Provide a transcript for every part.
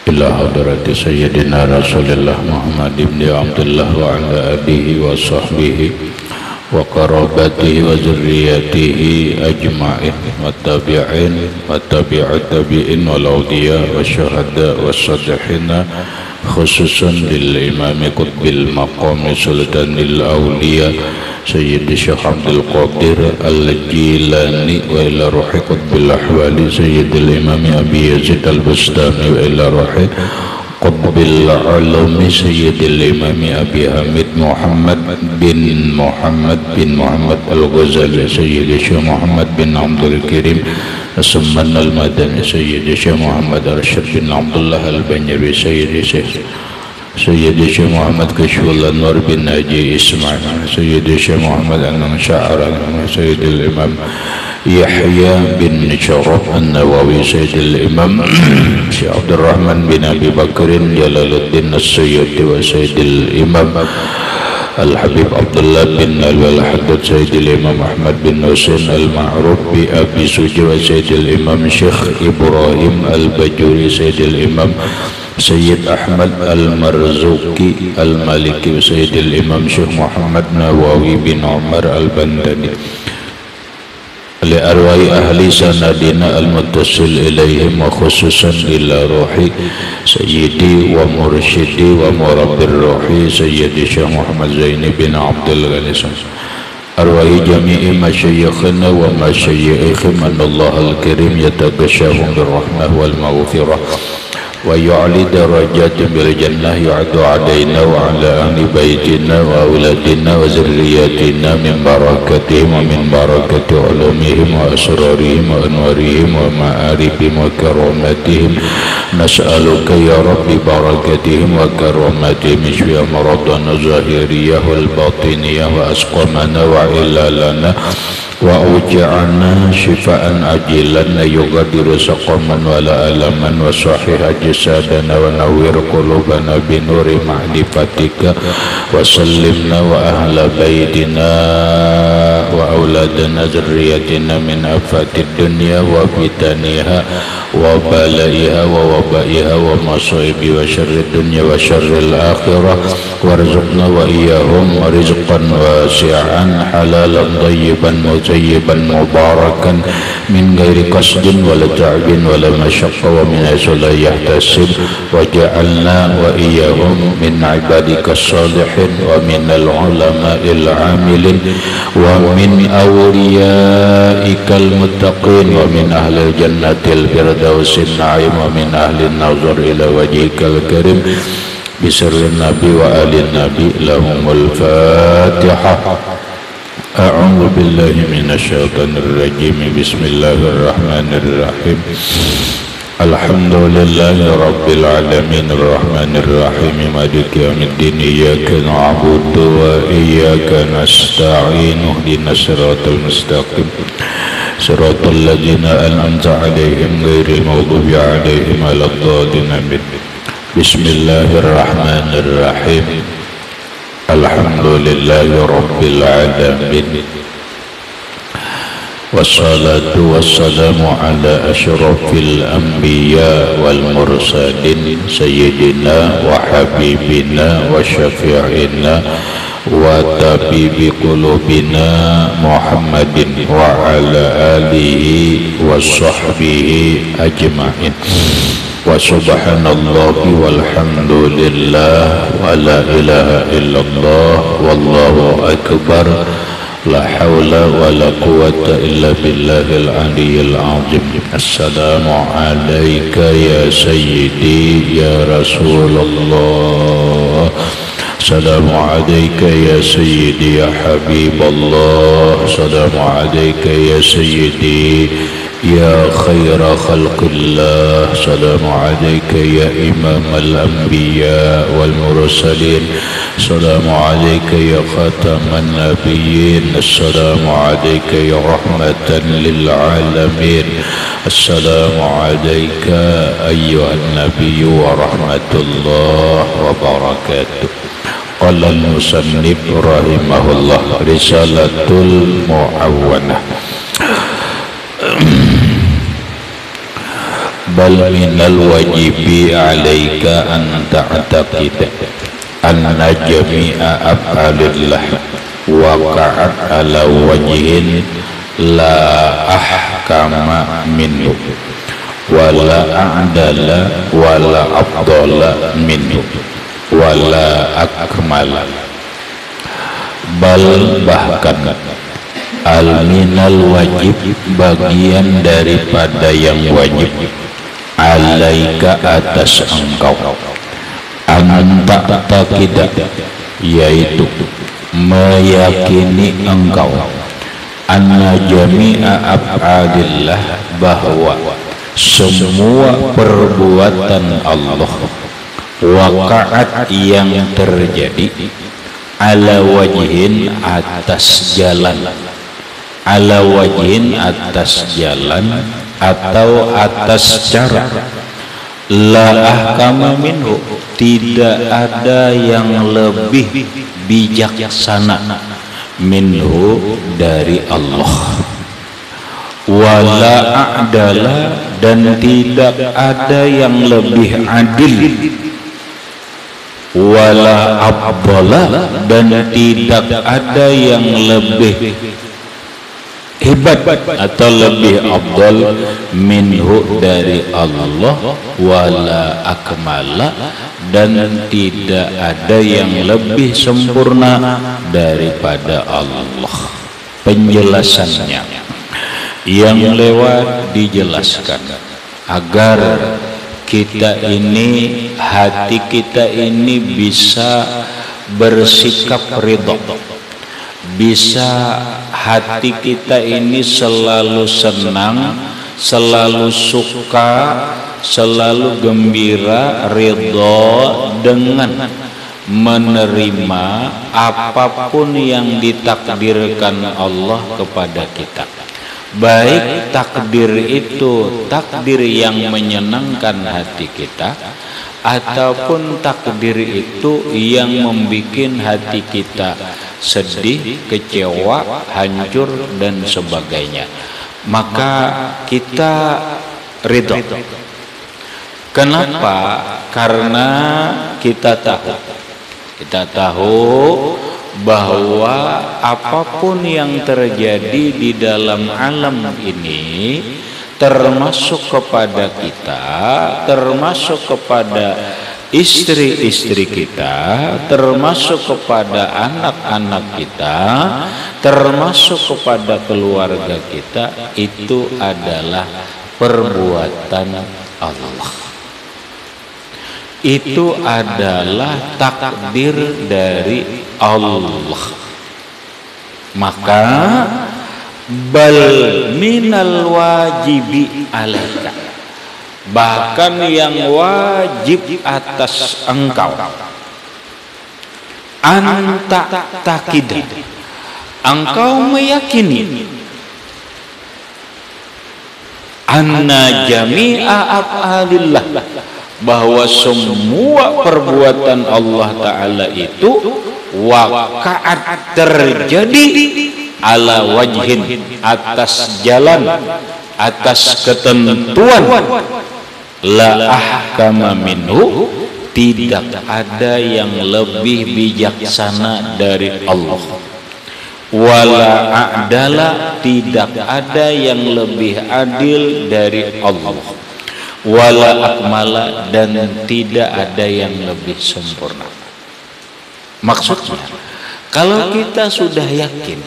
إلى حضرة سيدنا رسول الله محمد بن عبد الله وعلى آله وصحبه وقرابته وذريته أجمعين والتابعين والتابع التابعين والأولياء والشهداء والصالحين خصوصا للإمام قطب المقام سلطان الأولياء سيد الشيخ عبد القادر الجيلاني وإلى روح قطب الأحوال سيد الإمام أبي يزيد البستامي وإلى روح قطب العلوم سيد الإمام أبي حميد محمد بن محمد الغزالي سيد الشيخ محمد بن عبد الكريم السمان المدني سيد الشيخ محمد رشد بن عبد الله البنجري سيد الشيخ محمد كشف النور بن ناجي إسماعيل سيد الشيخ محمد شاعر سيد الإمام يحيى بن شرف النووي سيد الإمام شيخ عبد الرحمن بن أبي بكر جلال الدين السيوطي وسيد الإمام الحبيب عبد الله بن الحداد سيد الإمام أحمد بن حسين المعروف بأبي سوجي وسيد الإمام شيخ إبراهيم البجوري سيد الإمام سيد أحمد المرزوقي المالكي وسيد الإمام شيخ محمد نواوي بن عمر البنداني لأرواح أهل سندنا المتصل إليهم وخصوصا إلى روحي سيدي ومرشدي ومربي الروحي سيدي الشيخ محمد زين بن عبد الغني أرواح جميع مشايخنا ومشايخهم أن الله الكريم يتغشاهم بالرحمة والمغفرة ويعلي درجات بالجنة يعد علينا وعلى أهل بيتنا وأولادنا وذرياتنا من بركتهم ومن بركة علومهم وأسرارهم وأنوارهم ومعارفهم وكراماتهم نسألك يا رب بركتهم وكراماتهم اشفي أمراضنا الظاهرية والباطنية وأسقمنا وعلالنا وأوجعنا شفاء عاجلا يغادر سقما ولا ألما وصحح أجسادنا ونور قلوبنا بنور معرفتك وسلمنا وأهل بيتنا وأولادنا ذريتنا من آفات الدنيا وفتنها وبلائها ووبائها ومصائب وشر الدنيا وشر الآخرة وارزقنا وإياهم رزقا واسعا حلالا طيبا مطيبا مباركا من غير قصد ولا تعب ولا مشقة ومن حيث لا يحتسب وجعلنا وإياهم من عبادك الصالحين ومن العلماء العاملين ومن أوليائك المتقين ومن أهل الجنة الفردوس النعيم ومن أهل النظر إلى وجهك الكريم بسر النبي وآل النبي لهم الفاتحة. أعوذ بالله من الشيطان الرجيم بسم الله الرحمن الرحيم الحمد لله رب العالمين الرحمن الرحيم مالك يوم الدين إياك نعبد وإياك نستعين اهدنا الصراط المستقيم صراط الذين أنعمت عليهم غير المغضوب عليهم ولا الضالين بسم الله الرحمن الرحيم الحمد لله رب العالمين والصلاة والسلام على أشرف الأنبياء والمرسلين سيدنا وحبيبنا وشفيعنا وطبيب قلوبنا محمد وعلى آله وصحبه أجمعين وسبحان الله والحمد لله ولا إله إلا الله والله أكبر لا حول ولا قوة إلا بالله العلي العظيم. السلام عليك يا سيدي يا رسول الله السلام عليك يا سيدي يا حبيب الله السلام عليك يا سيدي يا خير خلق الله السلام عليك يا إمام الأنبياء والمرسلين السلام عليك يا خاتم النبيين السلام عليك يا رحمة للعالمين السلام عليك أيها النبي ورحمة الله وبركاته. قال المصنف رحمه الله رسالة المعونة bal minal wajibi alaika an ta'taqid anna jami'a af'alillah waqa'at ala wajhin la ahkama minhu wala a'dala wala afdala minhu wala akmala, bal bahkan al minal wajib bagian daripada yang wajib alaika atas engkau anta takidah yaitu meyakini engkau anna jami'a af'alillah bahwa semua perbuatan Allah waqa'at yang terjadi ala wajhin atas jalan, ala wajhin atas jalan atau atas cara, la ahkama minhu tidak ada yang lebih bijaksana minhu dari Allah, wala a'dala dan tidak ada yang lebih adil, wala afdala dan tidak ada yang lebih hebat atau lebih afdal minhu dari Allah, wala akmala dan tidak ada yang lebih sempurna daripada Allah. Penjelasannya yang lewat dijelaskan agar kita ini, hati kita ini bisa bersikap ridha, bisa hati kita ini selalu senang, selalu suka, selalu gembira, ridha dengan menerima apapun yang ditakdirkan Allah kepada kita. Baik takdir itu takdir yang menyenangkan hati kita, ataupun takdir itu yang membuat hati kita sedih, kecewa, hancur dan sebagainya, maka kita ridha. Kenapa? Karena kita tahu bahwa apapun yang terjadi di dalam alam ini, termasuk kepada kita, termasuk kepada istri-istri kita, termasuk kepada anak-anak kita, termasuk kepada keluarga kita, itu adalah perbuatan Allah. Itu adalah takdir dari Allah. Maka bal minal wajibi alaika, bahkan yang wajib atas engkau, anta takidah, engkau meyakini anna jami'a af'alillah, bahwa semua perbuatan Allah Ta'ala itu waqa'at terjadi ala wajhin atas jalan, atas ketentuan, la ahkama minhu tidak ada yang lebih bijaksana dari Allah, wala a'dala tidak ada yang lebih adil dari Allah, wala akmala dan tidak ada yang lebih sempurna. Maksudnya, kalau kita sudah yakin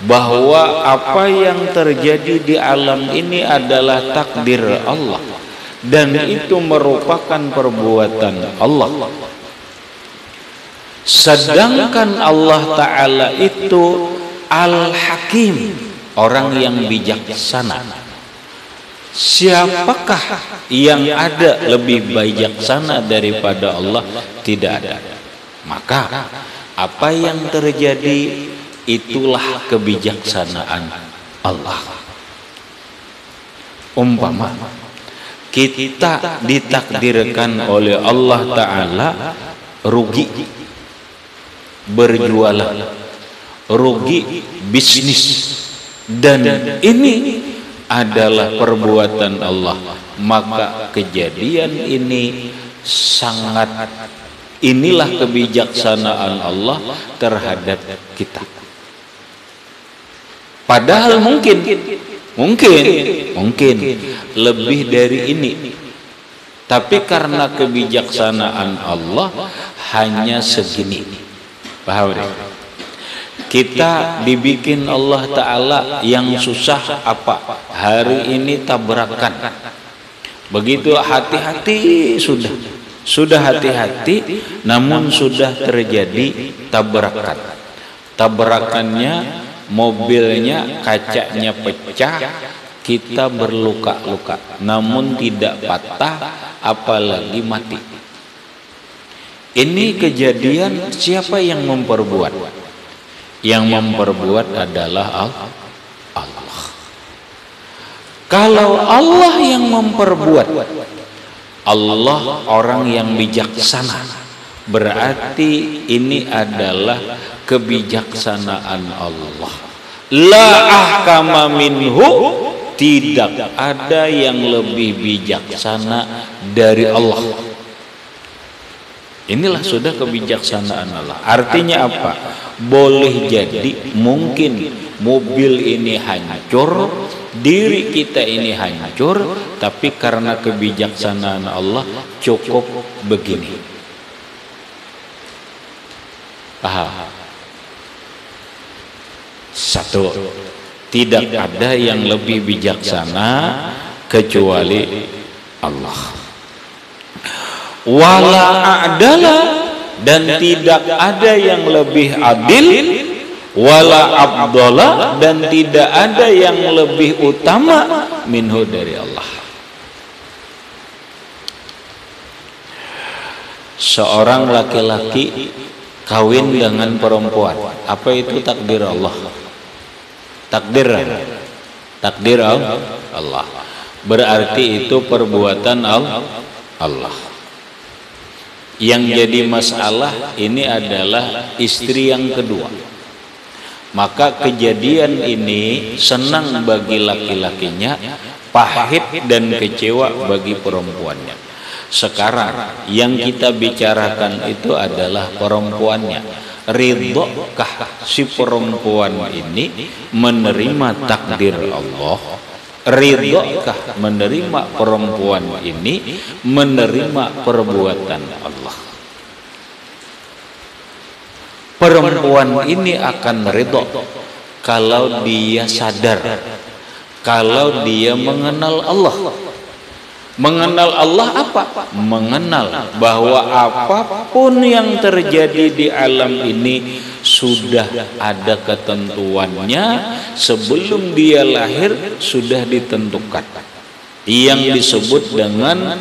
bahwa apa yang terjadi di alam ini adalah takdir Allah dan itu merupakan perbuatan Allah, sedangkan Allah Ta'ala itu Al-Hakim, orang yang bijaksana, siapakah yang ada lebih bijaksana daripada Allah? Tidak ada. Maka apa yang terjadi itulah kebijaksanaan Allah. Umpama kita ditakdirkan oleh Allah Ta'ala rugi berjualan, rugi bisnis, dan ini adalah perbuatan Allah, maka kejadian ini sangat, inilah kebijaksanaan Allah terhadap kita. Padahal mungkin lebih dari ini, tapi karena kebijaksanaan Allah hanya segini. Paham? Kita dibikin Allah Ta'ala yang susah apa? Hari ini tabrakan. Begitu hati-hati sudah hati-hati, namun sudah terjadi tabrakan. Tabrakannya, mobilnya kacanya pecah, kita berluka-luka, namun tidak patah, apalagi mati. Ini kejadian siapa yang memperbuat? Yang memperbuat adalah Allah. Kalau Allah yang memperbuat, Allah orang yang bijaksana, berarti ini adalah kebijaksanaan Allah. La ahkama minhu, tidak ada yang lebih bijaksana dari Allah. Inilah sudah kebijaksanaan Allah. Artinya apa? Boleh jadi mungkin mobil ini hancur, diri kita ini hancur, tapi karena kebijaksanaan Allah cukup begini. Paham? Satu, tidak ada yang lebih bijaksana kecuali Allah. Wala a'dala, dan tidak ada yang lebih adil, wala abdala, dan tidak ada yang lebih utama minhu, dari Allah. Seorang laki-laki kawin dengan perempuan, apa itu takdir Allah? Takdir Allah. Berarti itu perbuatan Allah. Yang jadi masalah ini adalah istri yang kedua. Maka kejadian ini senang bagi laki-lakinya, pahit dan kecewa bagi perempuannya. Sekarang yang kita bicarakan itu adalah perempuannya. Ridhokah si perempuan ini menerima takdir Allah? Ridhokah menerima perempuan ini menerima perbuatan Allah? Perempuan ini akan ridho kalau dia sadar, kalau dia mengenal Allah. Mengenal Allah apa? Mengenal bahwa apapun yang terjadi di alam ini sudah ada ketentuannya, sebelum dia lahir sudah ditentukan, yang disebut dengan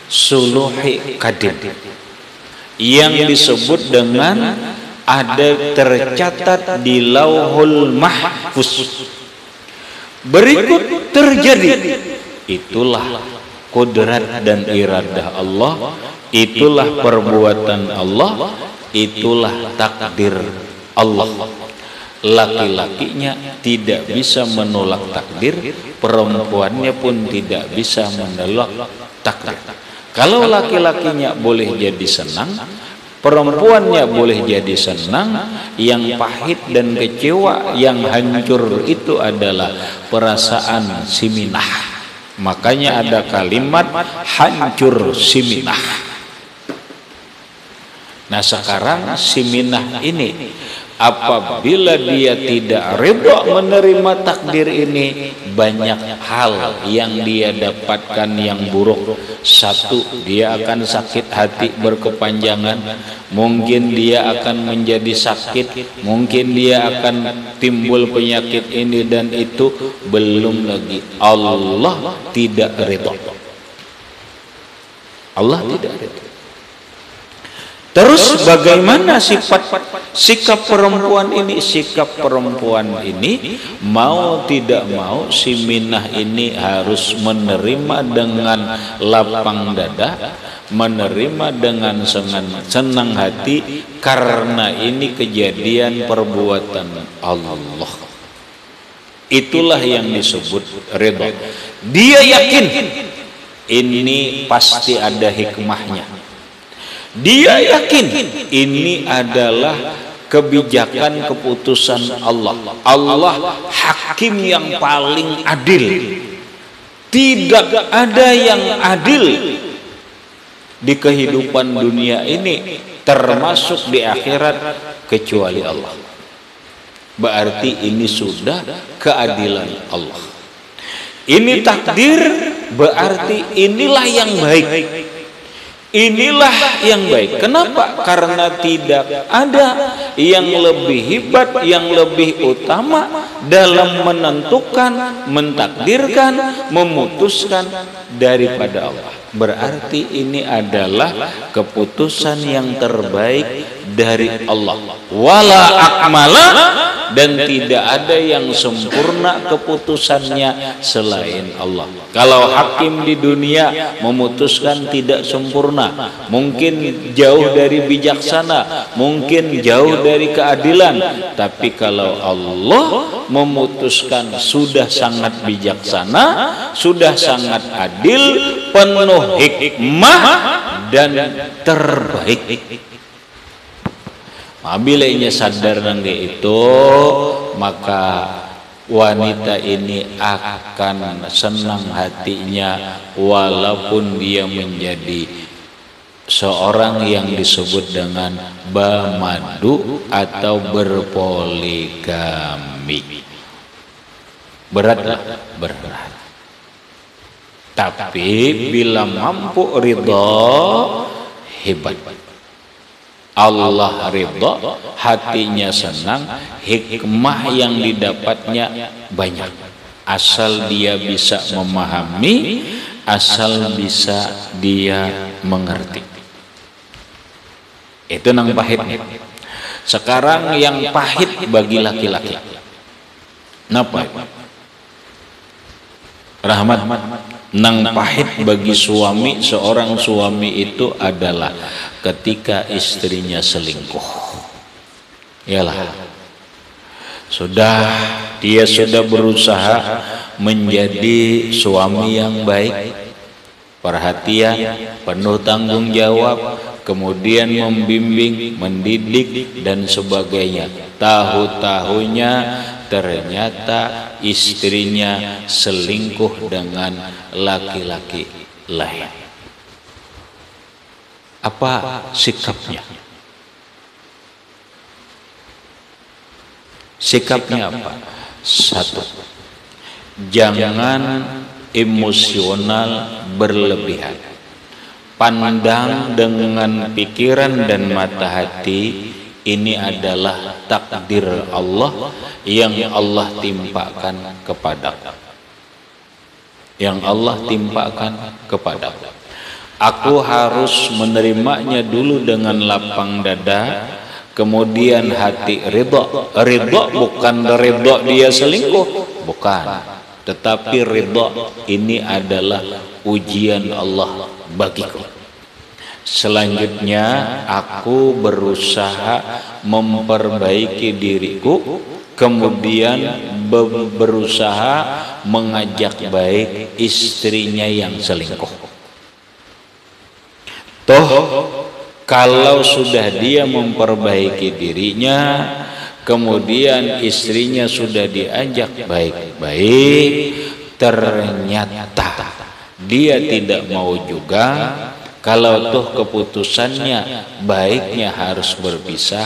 suluhi kadim, yang disebut dengan ada tercatat di lauhul mahfuz. Berikut terjadi, itulah kudrat dan iradah Allah, itulah perbuatan Allah, itulah takdir Allah. Laki-lakinya tidak bisa menolak takdir, perempuannya pun tidak bisa menolak takdir. Kalau laki-lakinya boleh jadi senang, perempuannya boleh jadi senang, yang pahit dan kecewa, yang hancur itu adalah perasaan siminah. Makanya ada kalimat hancur siminah. Nah sekarang siminah ini, apabila dia tidak ridho menerima takdir ini, banyak hal yang dia dapatkan yang buruk. Satu, dia akan sakit hati berkepanjangan, mungkin dia akan menjadi sakit, mungkin dia akan timbul penyakit ini dan itu. Belum lagi Allah tidak ridho. Allah tidak ridho. Terus bagaimana sikap perempuan ini? Sikap perempuan ini mau tidak mau si Minah ini harus menerima dengan lapang dada, menerima dengan senang hati, karena ini kejadian perbuatan Allah. Itulah yang disebut ridha. Dia yakin ini pasti ada hikmahnya. Dia yakin ini adalah kebijakan keputusan Allah. Allah hakim yang paling adil. Tidak ada yang adil di kehidupan dunia ini, termasuk di akhirat, kecuali Allah. Berarti ini sudah keadilan Allah. Ini takdir, berarti inilah yang baik. Inilah yang baik. Kenapa? Karena tidak ada yang lebih hebat, yang lebih utama dalam menentukan, mentakdirkan, memutuskan daripada Allah. Berarti ini adalah keputusan yang terbaik dari Allah. Wala akmala, dan tidak ada yang sempurna keputusannya selain Allah. Kalau hakim di dunia memutuskan tidak sempurna, mungkin jauh dari bijaksana, mungkin jauh dari keadilan. Tapi kalau Allah memutuskan sudah sangat bijaksana, sudah sangat adil, penuh hikmah dan terbaik. Apabila ia sadar nanti itu, maka wanita ini akan senang hatinya walaupun dia menjadi seorang yang disebut dengan bamadu atau berpoligami. Beratlah, berat. Tapi bila mampu ridha, hebat. Allah ridha, hatinya senang, hikmah yang didapatnya banyak. Asal dia bisa memahami, asal bisa dia mengerti. Itu nang pahit. Sekarang yang pahit bagi laki-laki. Napa? Rahmat. Nang pahit bagi suami, seorang suami itu adalah ketika istrinya selingkuh. Yalah, dia sudah berusaha menjadi suami yang baik, perhatian, penuh tanggung jawab, kemudian membimbing, mendidik dan sebagainya. Tahu-tahunya ternyata istrinya selingkuh dengan laki-laki lain. Apa sikapnya? Sikapnya apa? Satu, jangan emosional berlebihan. Pandang dengan pikiran dan mata hati. Ini adalah takdir Allah yang Allah timpakan kepadaku. Yang Allah timpakan kepadaku. Aku harus menerimanya dulu dengan lapang dada, kemudian hati ridha. Ridha bukan ridha dia selingkuh, bukan. Tetapi ridha ini adalah ujian Allah bagiku. Selanjutnya aku berusaha memperbaiki diriku, kemudian berusaha mengajak baik istrinya yang selingkuh. Toh kalau sudah dia memperbaiki dirinya, kemudian istrinya sudah diajak baik-baik, ternyata dia tidak mau juga. Kalau toh keputusannya baiknya harus berpisah.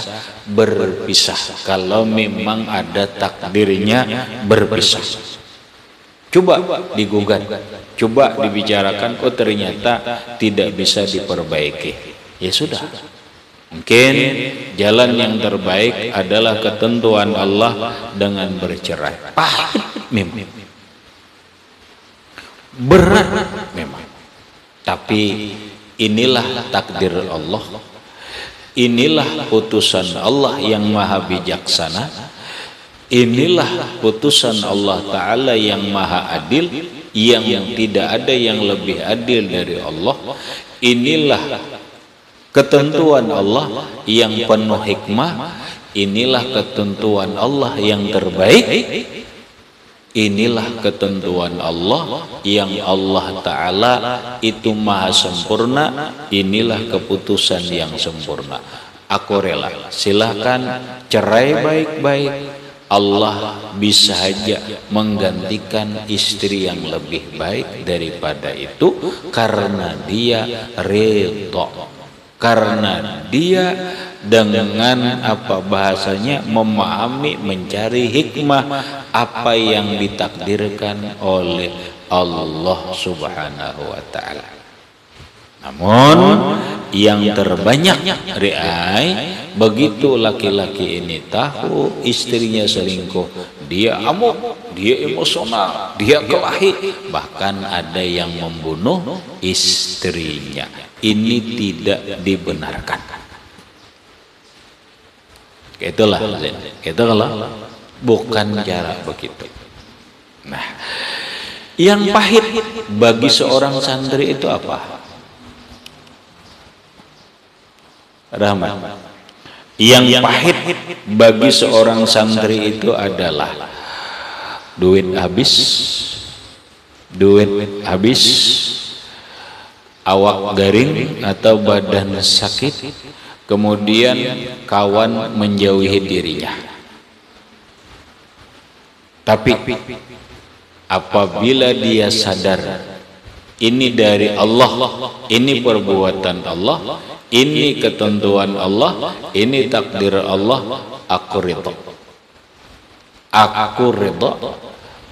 Kalau memang ada takdirnya berpisah. Coba digugat, coba dibicarakan, oh ternyata tidak bisa diperbaiki. Ya sudah. Mungkin jalan yang terbaik adalah ketentuan Allah dengan bercerai. Pahit memang. Berat memang. Tapi inilah takdir Allah, inilah putusan Allah yang maha bijaksana, inilah putusan Allah Ta'ala yang maha adil, yang tidak ada yang lebih adil dari Allah. Inilah ketentuan Allah yang penuh hikmah, inilah ketentuan Allah yang terbaik. Inilah ketentuan Allah yang Allah Ta'ala itu maha sempurna. Inilah keputusan yang sempurna. Aku rela, silahkan cerai baik-baik. Allah bisa saja menggantikan istri yang lebih baik daripada itu, karena dia ridha, karena dia dengan apa bahasanya memahami, mencari hikmah apa yang ditakdirkan oleh Allah Subhanahu wa Ta'ala. Namun yang terbanyak riai, begitu laki-laki ini tahu istrinya selingkuh, dia amuk, dia emosional, dia kelahi, bahkan ada yang membunuh istrinya. Ini tidak dibenarkan. Itulah bukan cara begitu. Nah, yang pahit bagi seorang santri itu apa? Rahmat. Yang pahit bagi seorang santri itu adalah duit habis, awak garing atau badan sakit, kemudian kawan menjauhi dirinya. Tapi apabila dia sadar ini dari Allah, ini perbuatan Allah, ini ketentuan Allah, ini takdir Allah, aku ridha. Aku ridha,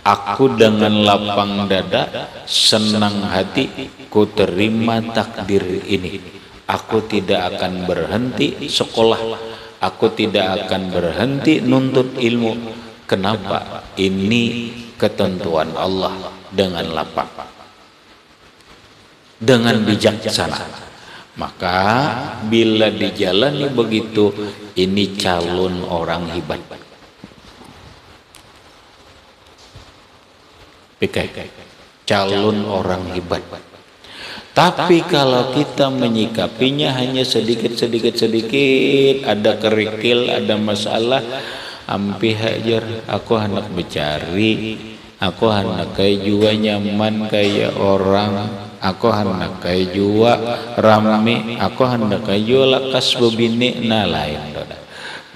aku dengan lapang dada, senang hati, ku terima takdir ini. Aku tidak akan berhenti sekolah, aku tidak akan berhenti nuntut ilmu. Kenapa? Ini ketentuan Allah, dengan lapang, dengan bijaksana. Maka bila dijalani begitu, ini calon orang hebat. Calon orang hebat. Tapi kalau kita menyikapinya hanya sedikit, ada kerikil, ada masalah, ampih hajar, aku hendak bercari, aku hendak kayak juga nyaman kayak orang, aku hendak kayak juga rame, aku hendak kayak juga lakas bebini, nah lain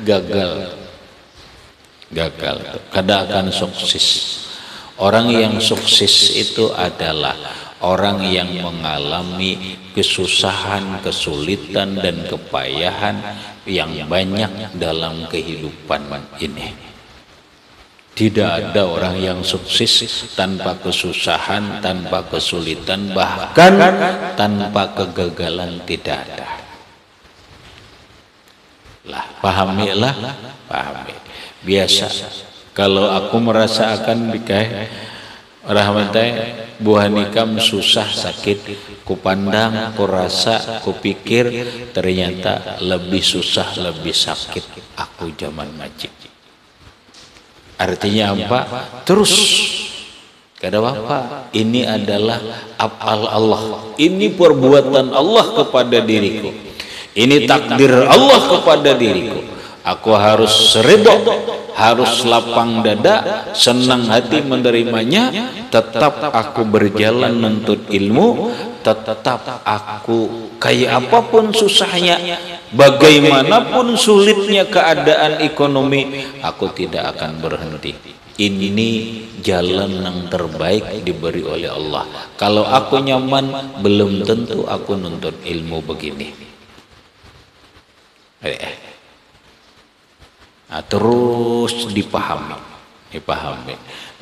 gagal, kada akan sukses. Orang yang sukses itu adalah orang yang mengalami kesusahan, kesulitan, dan kepayahan yang banyak dalam kehidupan ini. Tidak ada orang yang sukses tanpa kesusahan, tanpa kesulitan, bahkan tanpa kegagalan, tidak ada. Pahami. Biasa kalau aku merasa akan bikai rahmatai buah nikam susah sakit, ku pandang, ku rasa, ku pikir, ternyata lebih susah, lebih sakit aku zaman majid. Artinya apa? Terus kada apa, ini adalah afal Allah, ini perbuatan Allah kepada diriku, ini takdir Allah kepada diriku. Aku harus ridha, harus lapang dada, senang hati menerimanya. Tetap aku berjalan menuntut ilmu, tetap aku kayak apapun susahnya, bagaimanapun sulitnya keadaan ekonomi, aku tidak akan berhenti. Ini jalan yang terbaik diberi oleh Allah. Kalau aku nyaman, belum tentu aku nuntut ilmu begini. Nah, terus dipahami.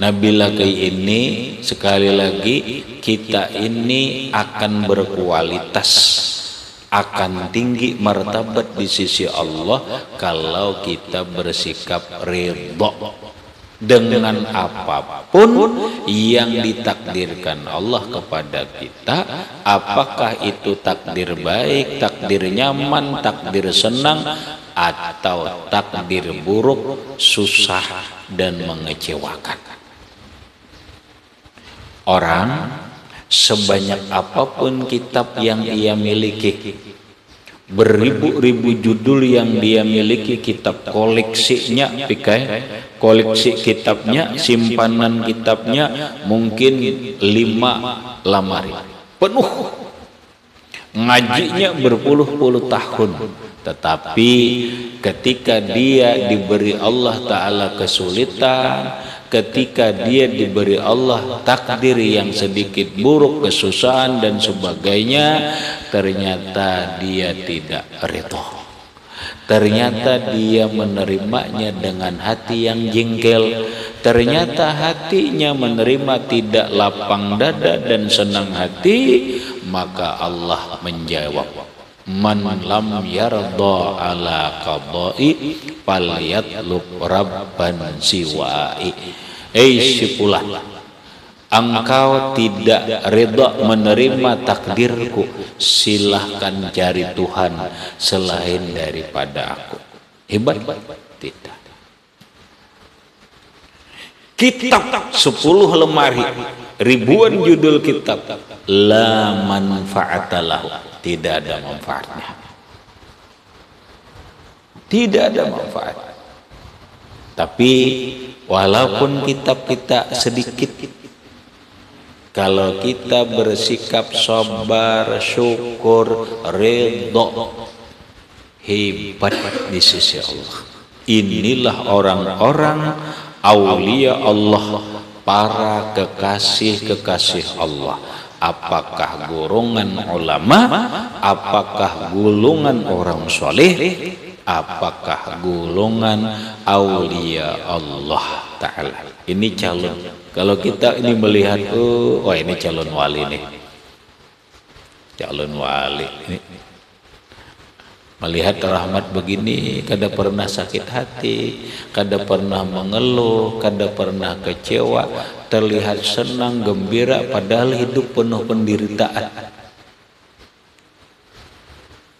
Nah, bila kayak ini, sekali lagi kita ini akan berkualitas, akan tinggi martabat di sisi Allah kalau kita bersikap ridha dengan apapun yang ditakdirkan Allah kepada kita. Apakah itu takdir baik, takdir nyaman, takdir senang, atau takdir buruk, susah dan mengecewakan. Orang sebanyak apapun kitab yang ia miliki, beribu-ribu judul yang dia miliki, kitab koleksinya, pikai koleksi kitabnya, simpanan kitabnya mungkin 5 lemari penuh, ngajinya berpuluh-puluh tahun. Tetapi ketika dia diberi Allah Ta'ala kesulitan, ketika dia diberi Allah takdir yang sedikit buruk, kesusahan dan sebagainya, ternyata dia tidak ridho. Ternyata dia menerimanya dengan hati yang jengkel. Ternyata hatinya menerima tidak lapang dada dan senang hati. Maka Allah menjawab, man lam yarda ala qadai falyatlub rabban siwai. Sipulah, engkau tidak ridha menerima takdirku, silahkan cari Tuhan selain daripada aku. Hebat? Tidak. Kitab 10 lemari, ribuan judul kitab, la manfaatalahu, tidak ada manfaatnya. Tidak ada manfaat. Tapi walaupun kitab kita sedikit, kalau kita bersikap sabar, syukur, ridho, hebat di sisi Allah. Inilah orang-orang aulia Allah, para kekasih-kekasih Allah. Apakah golongan ulama, apakah golongan orang soleh, apakah golongan aulia Allah Ta'ala. Ini calon. Kalau kita ini melihat, oh ini calon wali nih, calon wali ini. Melihat rahmat begini, kada pernah sakit hati, kada pernah mengeluh, kada pernah kecewa, terlihat senang, gembira, padahal hidup penuh penderitaan.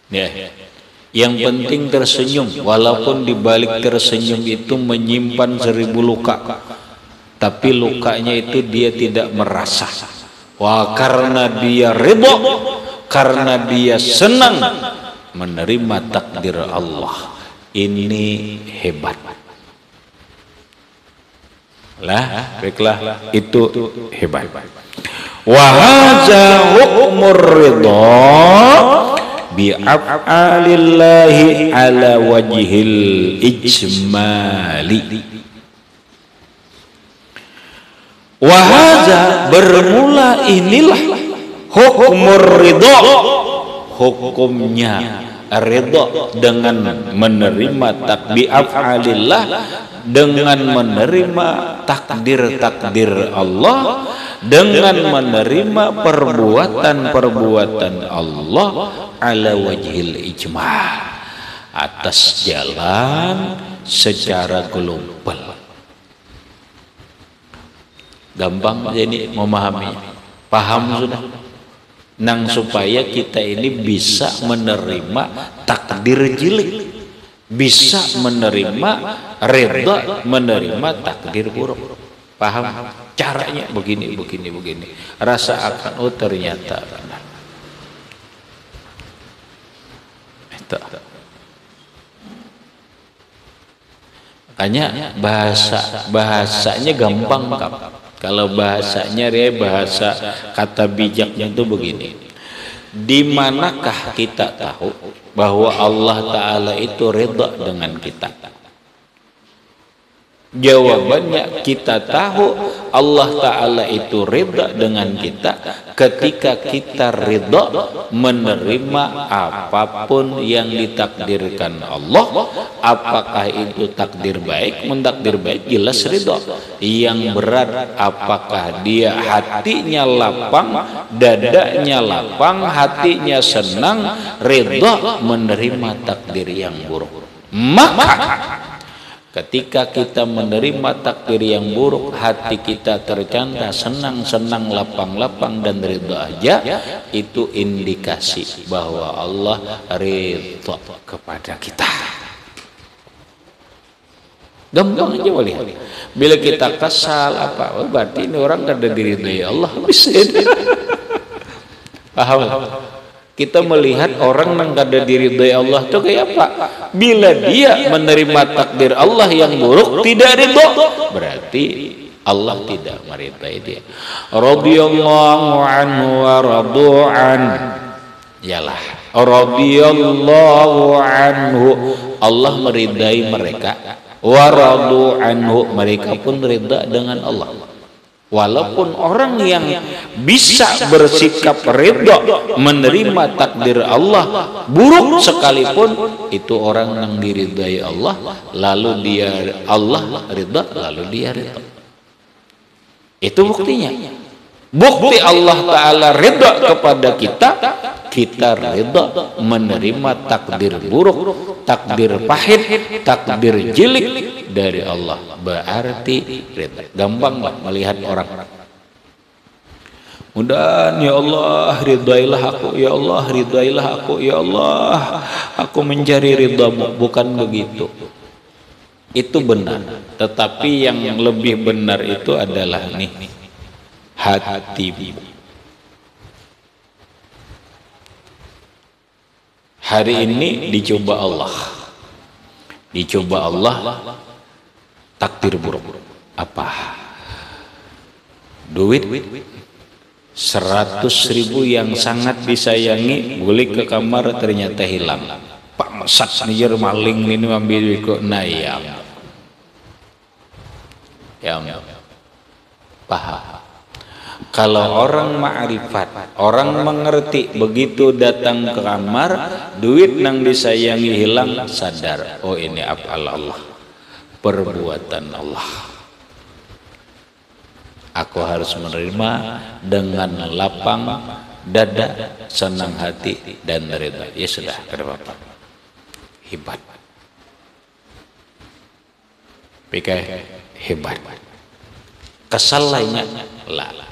Ya, yang penting tersenyum, walaupun di balik tersenyum itu menyimpan 1000 luka, tapi lukanya itu dia tidak merasa. Wah, karena dia ridho, karena dia senang menerima takdir Allah. Ini hebat lah, baiklah, itu hebat. Wa hadza hukmur ridha bi af'alillahi ala wajhil ijmali. Wa hadza, bermula inilah hukmur ridha, hukumnya ridha dengan menerima takdir af'alillah, dengan menerima takdir-takdir Allah, dengan menerima perbuatan-perbuatan Allah ala wajhil ijma', atas jalan secara global. Gampang jadi memahami, paham sudah. Nang supaya kita ini bisa menerima takdir jilid, bisa menerima redha, menerima takdir buruk. Paham? Caranya begini, begini, begini. Rasa akan, oh ternyata benar. Makanya bahasanya gampang, Kak. Kalau bahasanya bahasa kata bijaknya itu begini. Di manakah kita tahu bahwa Allah Ta'ala itu ridha dengan kita? Jawabannya, kita tahu Allah Ta'ala itu ridha dengan kita ketika kita ridha menerima apapun yang ditakdirkan Allah. Apakah itu takdir baik? Mentakdir baik jelas ridha. Yang berat, apakah dia hatinya lapang, dadanya lapang, hatinya senang, ridha menerima takdir yang buruk. Maka ketika kita menerima takdir yang buruk, hati kita tercanda, senang-senang, lapang-lapang dan ridha aja, itu indikasi bahwa Allah ridha kepada kita. Gampang aja melihat. Bila kita kesal apa, berarti ini orang kada diridhai Allah. Bisa. Paham? Kita melihat orang yang kada diridhoi Allah itu kayak apa? Bila dia menerima takdir Allah yang buruk, tidak ridho, berarti Allah tidak meridhai dia. Radhiyallahu anhu wa radu'an. Yalah, radhiyallahu anhu, Allah meridai mereka, wa radu anhu, mereka pun ridha dengan Allah. Walaupun orang yang bisa bersikap ridha menerima takdir Allah buruk sekalipun, itu orang yang diridai Allah, lalu dia Allah ridha, lalu dia ridha. Itu buktinya. Bukti Allah Ta'ala ridha kepada kita, kita ridha menerima takdir buruk, takdir pahit, takdir jelek dari Allah. Berarti ridha. Gampang lah melihat orang. Mudah-mudahan ya Allah ridhailah aku, ya Allah ridhailah aku, ya Allah aku mencari ridhamu. Bukan begitu. Itu benar. Tetapi yang lebih benar itu adalah nih, hatimu. Hari ini dicoba Allah. Dicoba Allah takdir buruk. Apa? Duit 100.000 yang sangat disayangi, balik ke kamar ternyata hilang. Pak Mesat nijer maling ini ambil kok nayam. Yang paham. Kalau orang ma'rifat, orang mengerti, begitu datang ke kamar, duit nang disayangi hilang, sadar, oh ini af'al Allah, perbuatan Allah. Aku harus menerima dengan lapang dada, senang hati dan ridha. Ya sudah, kada apa-apa. Hebat. Pikai hebat. Kesal lainnya lah.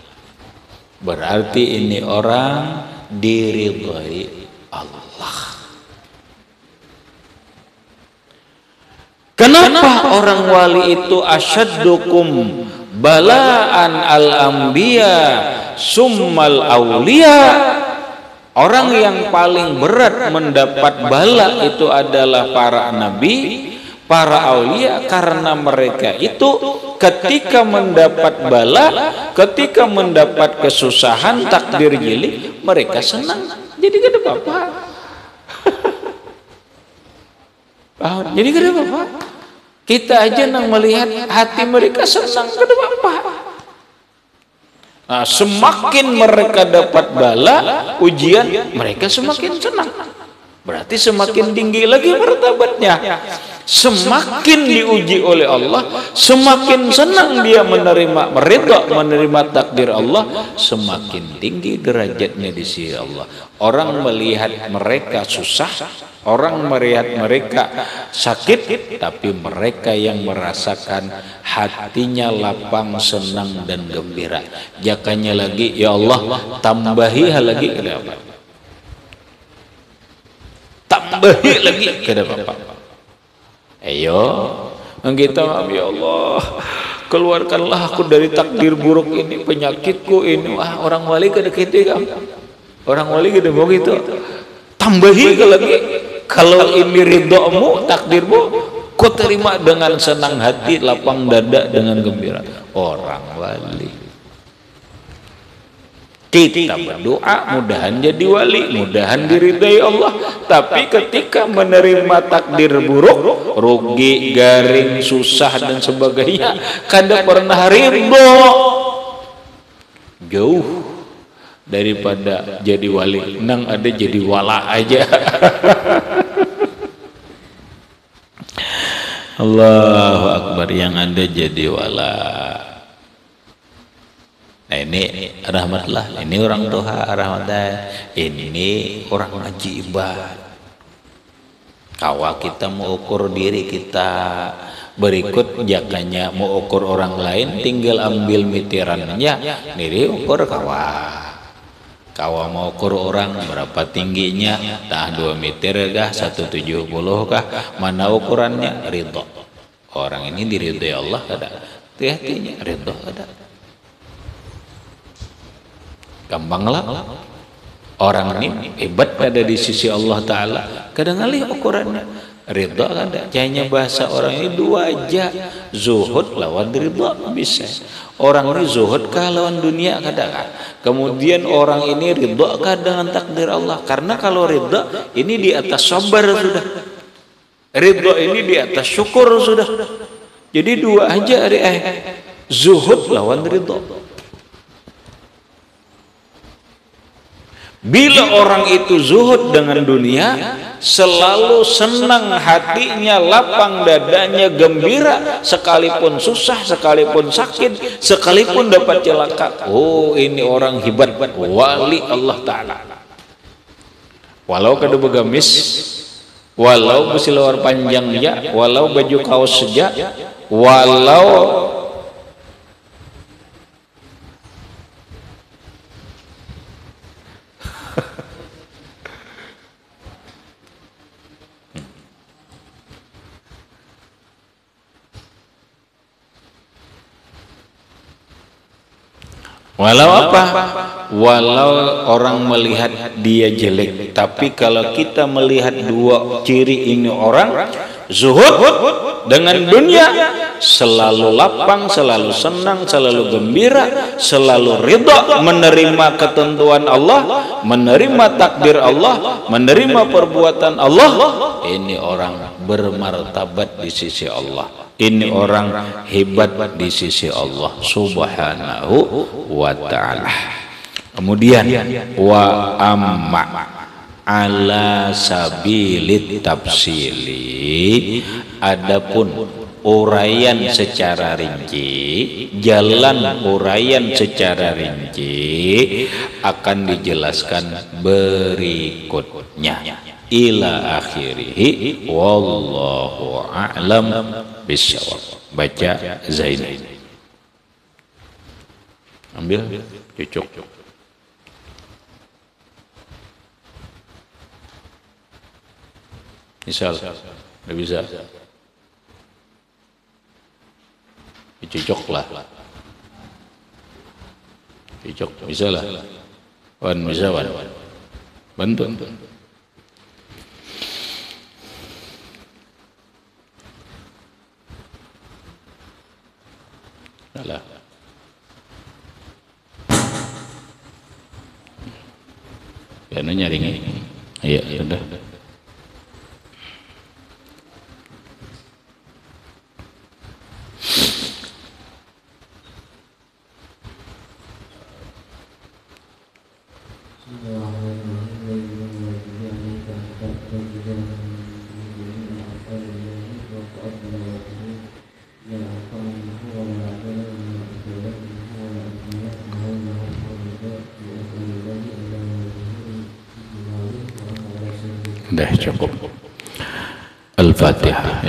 Berarti ini orang diridhai Allah. Kenapa orang wali itu asyaddukum balaan al-anbiya summal auliya? Orang yang paling berat mendapat bala itu adalah para nabi, para aulia, karena mereka itu ketika mendapat bala, ketika mendapat kesusahan, takdir jeli, mereka senang. Jadi kada apa-apa. Jadi kada apa-apa. Kita aja nang melihat hati mereka senang, kada apa-apa. Nah, semakin mereka dapat bala, ujian, mereka semakin senang. Berarti semakin tinggi lagi martabatnya. Semakin diuji oleh Allah, semakin senang dia menerima menerima takdir Allah, semakin tinggi derajatnya di sisi Allah. Orang melihat mereka susah, orang melihat mereka sakit, tapi mereka yang merasakan hatinya lapang, senang dan gembira. Jakanya lagi, ya Allah tambahi lagi, kenapa? Tambahi lagi, kenapa? Ayo, kita ya Allah, keluarkanlah aku dari takdir buruk ini, penyakitku ini. Wah, orang wali kada gitu kan? Orang wali kada mau gitu. Tambahi lagi. Kalau ini ridhomu, takdirmu, kau terima dengan senang hati, lapang dada dengan gembira. Orang wali. Kita berdoa mudahan jadi wali, mudahan diridai Allah. Tapi ketika menerima takdir buruk, rugi, garing, susah dan sebagainya, kada pernah ridho. Jauh daripada jadi wali. Nang ada jadi wala aja. Allahu Akbar, yang ada jadi wala. Nah ini rahmatlah, ini orang doha rahmatlah, ini orang ngaji ibad. Kawa kita mau ukur diri kita, berikut jakanya mau ukur orang lain, tinggal ambil mitirannya, diri ukur kawa. Kawa mau ukur orang berapa tingginya, tah 2 meter kah, 170 kah, mana ukurannya, ridho. Orang ini diridhoi Allah ada, hati-hatinya ridho ada. Gampang lah. Orang ini hebat ada di sisi Allah Ta'ala. Kadang kali ukurannya ridha kan, hanya bahasa orang ini dua aja, zuhud lawan ridha bisa. Orang ini zuhud kah lawan dunia kadang kan. Kemudian orang ini ridha kah dengan takdir Allah. Karena kalau ridha ini di atas sabar sudah. Ridha ini di atas syukur sudah. Jadi dua aja zuhud lawan ridha. Bila orang itu zuhud dengan dunia, selalu senang hatinya, lapang dadanya, gembira, sekalipun susah, sekalipun sakit, sekalipun dapat celaka. Oh, ini orang hebat, wali Allah Ta'ala. Walau kada begamis, walau bersilawar panjang ya, walau baju kaos saja, walau walau apa? Walau orang melihat dia jelek, tapi kalau kita melihat dua ciri ini orang zuhud dengan dunia, selalu lapang, selalu senang, selalu gembira, selalu ridha, menerima ketentuan Allah, menerima takdir Allah, menerima perbuatan Allah. Ini orang bermartabat di sisi Allah. Ini orang hebat di sisi Allah Subhanahu wa ta'ala. Kemudian wa amma ala sabilit tafsili, adapun uraian secara rinci, jalan uraian secara rinci akan dijelaskan berikutnya ila akhirih wallahu a'lam bishawab. Baca Zain, ambil cucuk. Misal nggak bisa dicucuk lah, cucuk bisa lah, wan bisa wan, bantu. Alah. Ya nyaring. Iya, sudah. Dah cukup. Al-Fatihah.